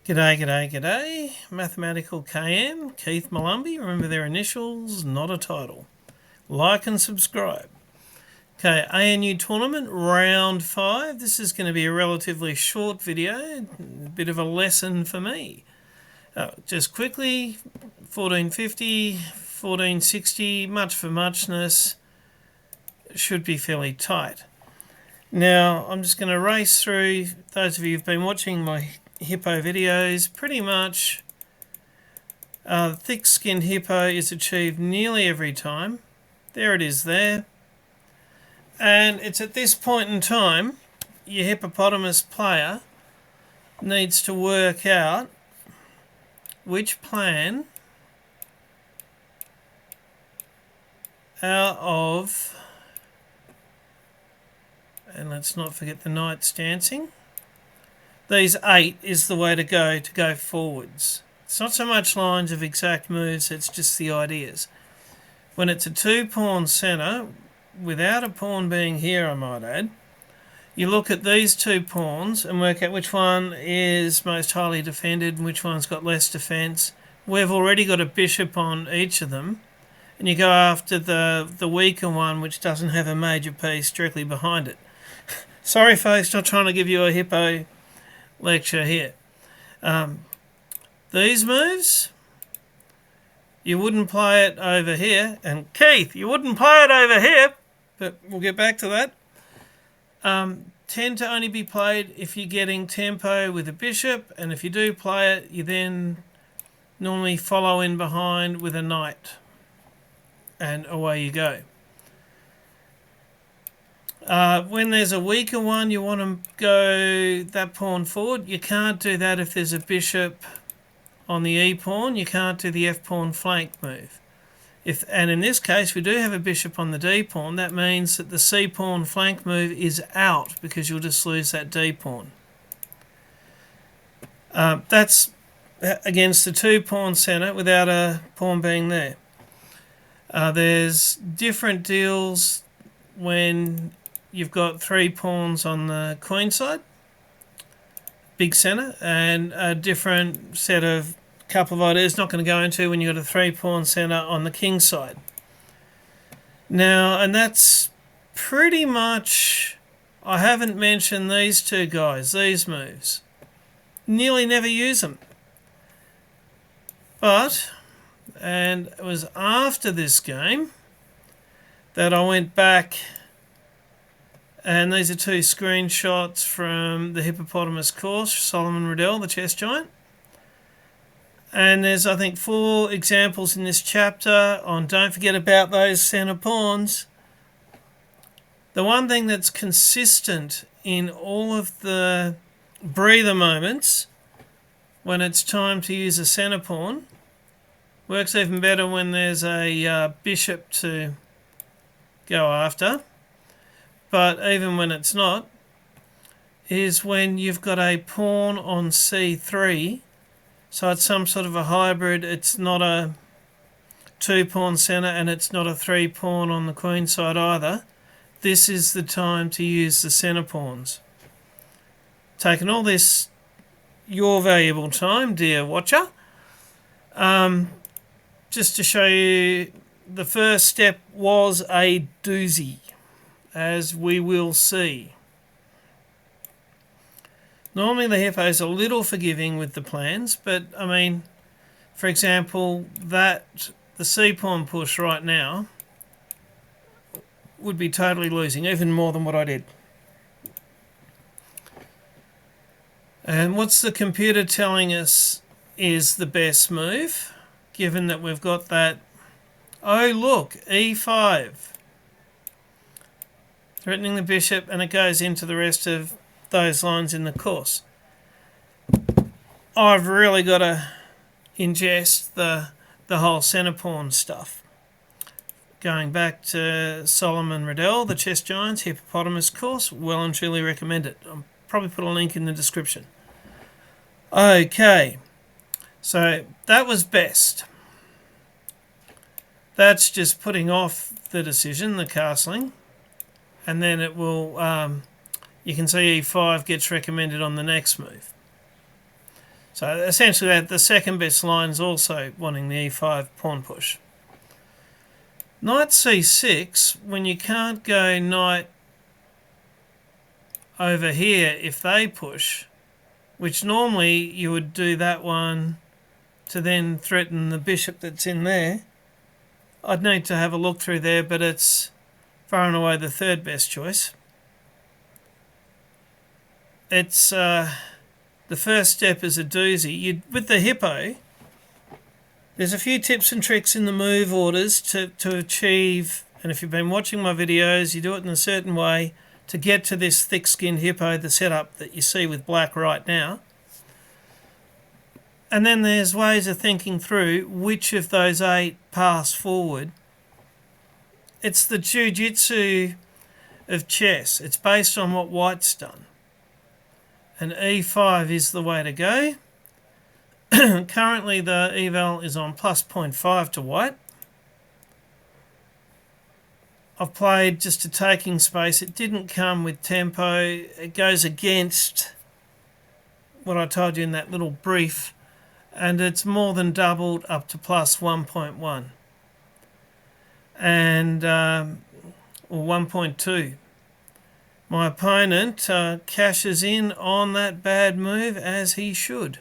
G'day, g'day, g'day. Mathematical KM, Keith Malumbi. Remember their initials, not a title. Like and subscribe. Okay, ANU tournament, round 5. This is going to be a relatively short video, a bit of a lesson for me. Just quickly, 1450, 1460, much for muchness, should be fairly tight. Now, I'm just going to race through, those of you who've been watching my hippo videos, pretty much thick-skinned hippo is achieved nearly every time. There it is there. And it's at this point in time your hippopotamus player needs to work out which plan out of, and let's not forget the knights dancing, these 8 is the way to go forwards. It's not so much lines of exact moves, it's just the ideas. When it's a 2-pawn centre, without a pawn being here, I might add, you look at these 2 pawns and work out which one is most highly defended and which one's got less defence. We've already got a bishop on each of them, and you go after the weaker one which doesn't have a major piece directly behind it. Sorry folks, not trying to give you a hippo lecture here. These moves, you wouldn't play it over here, and Keith, you wouldn't play it over here, but we'll get back to that. Tend to only be played if you're getting tempo with a bishop, and if you do play it, you then normally follow in behind with a knight, and away you go. When there's a weaker one, you want to go that pawn forward. You can't do that if there's a bishop on the e-pawn. You can't do the f-pawn flank move. And in this case, we do have a bishop on the d-pawn. That means that the c-pawn flank move is out because you'll just lose that d-pawn. That's against the 2-pawn centre without a pawn being there. There's different deals when you've got 3 pawns on the queen side, big centre, and a different set of couple of ideas not going to go into when you've got a 3-pawn centre on the king side. Now, and that's pretty much, I haven't mentioned these 2 guys, these moves. Nearly never use them. But, and it was after this game that I went back, and these are 2 screenshots from the hippopotamus course, Solomon Riddell, the chess giant. And there's, I think, 4 examples in this chapter on don't forget about those centre pawns. The one thing that's consistent in all of the breather moments when it's time to use a centre pawn, works even better when there's a bishop to go after, but even when it's not, is when you've got a pawn on c3. So it's some sort of a hybrid. It's not a 2-pawn centre and it's not a 3-pawn on the queen side either. This is the time to use the centre pawns. Taking all this, your valuable time, dear watcher, just to show you, the first step was a doozy, as we will see. Normally the hippo's a little forgiving with the plans, but I mean, for example, the c-pawn push right now would be totally losing, even more than what I did. And what's the computer telling us is the best move, given that we've got that, oh look, e5, threatening the bishop, and it goes into the rest of those lines in the course. I've really got to ingest the whole centre pawn stuff. Going back to Solomon Riddell, the chess giant's hippopotamus course, well and truly recommend it. I'll probably put a link in the description. Okay, so that was best. That's just putting off the decision, the castling, and then it will, you can see e5 gets recommended on the next move. So essentially the second best line is also wanting the e5 pawn push. Knight c6, when you can't go knight over here if they push, which normally you would do that one to then threaten the bishop that's in there. I'd need to have a look through there, but it's far and away the third best choice. It's the first step is a doozy. With the hippo, there's a few tips and tricks in the move orders to achieve, and if you've been watching my videos, you do it in a certain way to get to this thick-skinned hippo, the setup that you see with black right now. And then there's ways of thinking through which of those 8 pass forward. It's the jiu-jitsu of chess. It's based on what white's done. And e5 is the way to go. Currently the eval is on plus 0.5 to white. I've played just a taking space. It didn't come with tempo. It goes against what I told you in that little brief, and it's more than doubled up to plus 1.1 and or 1.2. My opponent cashes in on that bad move, as he should.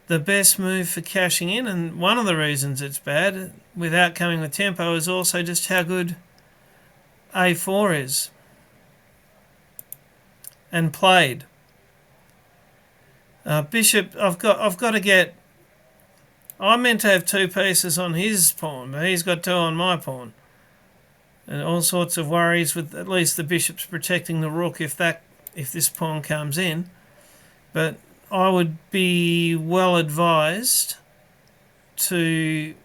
The best move for cashing in, and one of the reasons it's bad without coming with tempo, is also just how good a4 is and played. Bishop, I've got to get. I meant to have 2 pieces on his pawn, but he's got 2 on my pawn, and all sorts of worries with at least the bishop's protecting the rook if this pawn comes in. But I would be well advised to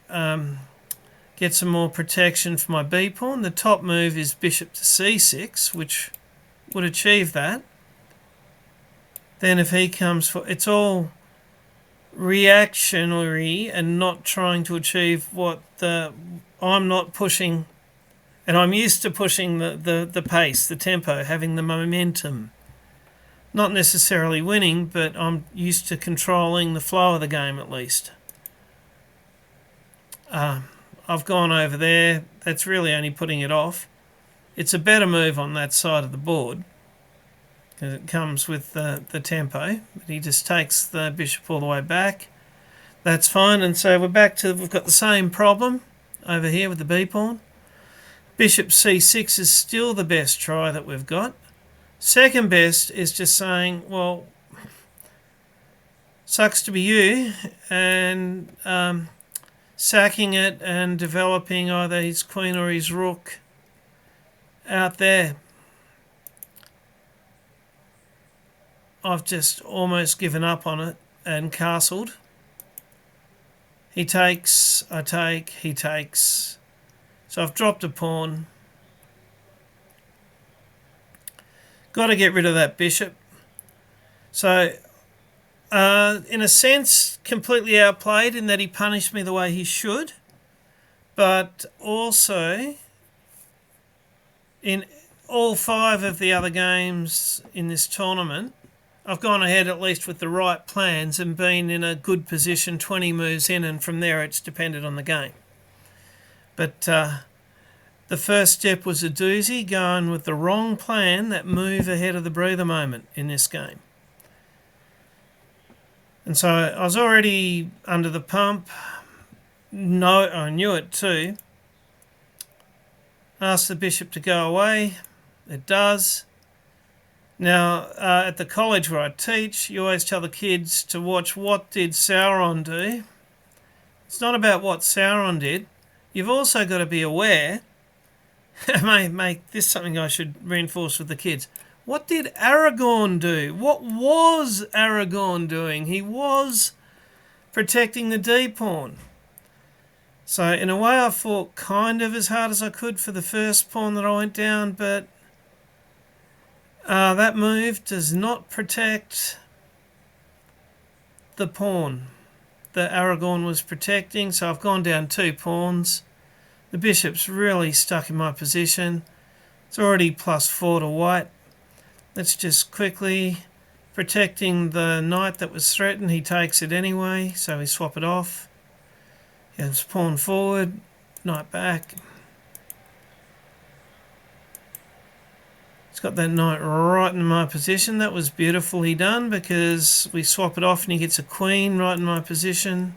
get some more protection for my b pawn. The top move is bishop to c6, which would achieve that. Then if he comes for, it's all reactionary and not trying to achieve what I'm not pushing, and I'm used to pushing the pace, the tempo, having the momentum. Not necessarily winning, but I'm used to controlling the flow of the game at least. I've gone over there. That's really only putting it off. It's a better move on that side of the board because it comes with the tempo. But he just takes the bishop all the way back. That's fine. And so we've got the same problem over here with the b pawn. Bishop c6 is still the best try that we've got. Second best is just saying, well, sucks to be you, and sacking it and developing either his queen or his rook out there. I've just almost given up on it and castled. He takes, I take, he takes. So I've dropped a pawn. Got to get rid of that bishop. So, in a sense, completely outplayed in that he punished me the way he should. But also, in all 5 of the other games in this tournament, I've gone ahead at least with the right plans and been in a good position 20 moves in, and from there it's depended on the game. But the first step was a doozy, going with the wrong plan, that move ahead of the breather moment in this game. And so I was already under the pump. No, I knew it too. Asked the bishop to go away. It does. Now, at the college where I teach, you always tell the kids to watch what did Sauron do. It's not about what Sauron did. You've also got to be aware. I may make this something I should reinforce with the kids. What did Aragorn do? What was Aragorn doing? He was protecting the D pawn. So in a way I fought kind of as hard as I could for the first pawn that I went down, but that move does not protect the pawn that Aragorn was protecting, so I've gone down 2 pawns. The bishop's really stuck in my position. It's already plus 4 to white. Let's just quickly protecting the knight that was threatened. He takes it anyway, so we swap it off. He has pawn forward, knight back. He's got that knight right in my position. That was beautifully done because we swap it off and he gets a queen right in my position.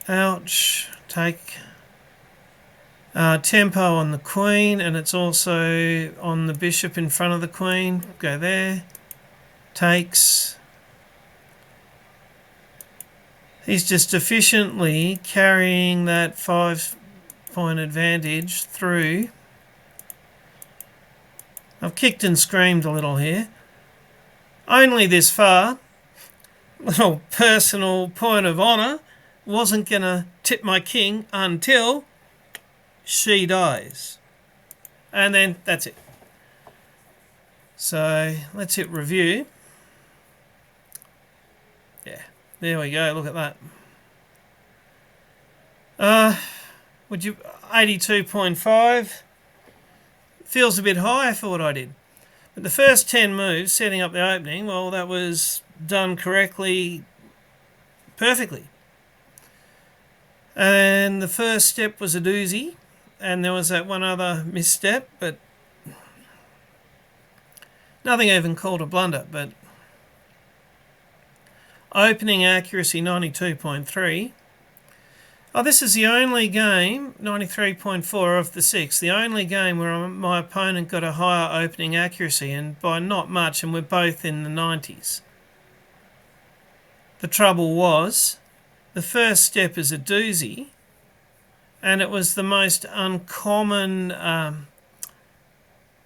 Ouch. Take tempo on the queen, and it's also on the bishop in front of the queen. Go there. Takes. He's just efficiently carrying that 5-point advantage through. I've kicked and screamed a little here. Only this far. Little personal point of honour. Wasn't going to tip my king until she dies. And then that's it. So let's hit review. Yeah, there we go. Look at that. Would you 82.5? Feels a bit high for what I did. But the first 10 moves, setting up the opening, well, that was done correctly, perfectly. And the first step was a doozy, and there was that one other misstep, but nothing even called a blunder. But opening accuracy 92.3. Oh, this is the only game, 93.4 of the 6, the only game where my opponent got a higher opening accuracy, and by not much, and we're both in the 90s. The trouble was, the first step is a doozy, and it was the most uncommon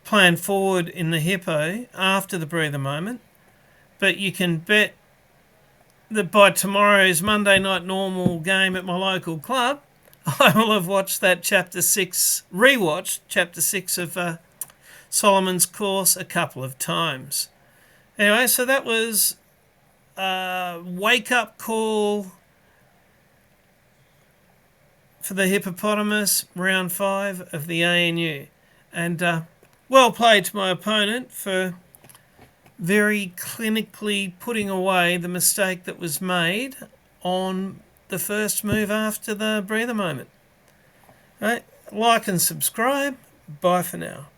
plan forward in the hippo after the breather moment. But you can bet that by tomorrow's Monday night normal game at my local club, I will have watched that rewatched Chapter 6 of Solomon's Course a couple of times. Anyway, so that was a wake-up call for the hippopotamus, round 5 of the ANU. And well played to my opponent for very clinically putting away the mistake that was made on the first move after the breather moment. Right, like and subscribe. Bye for now.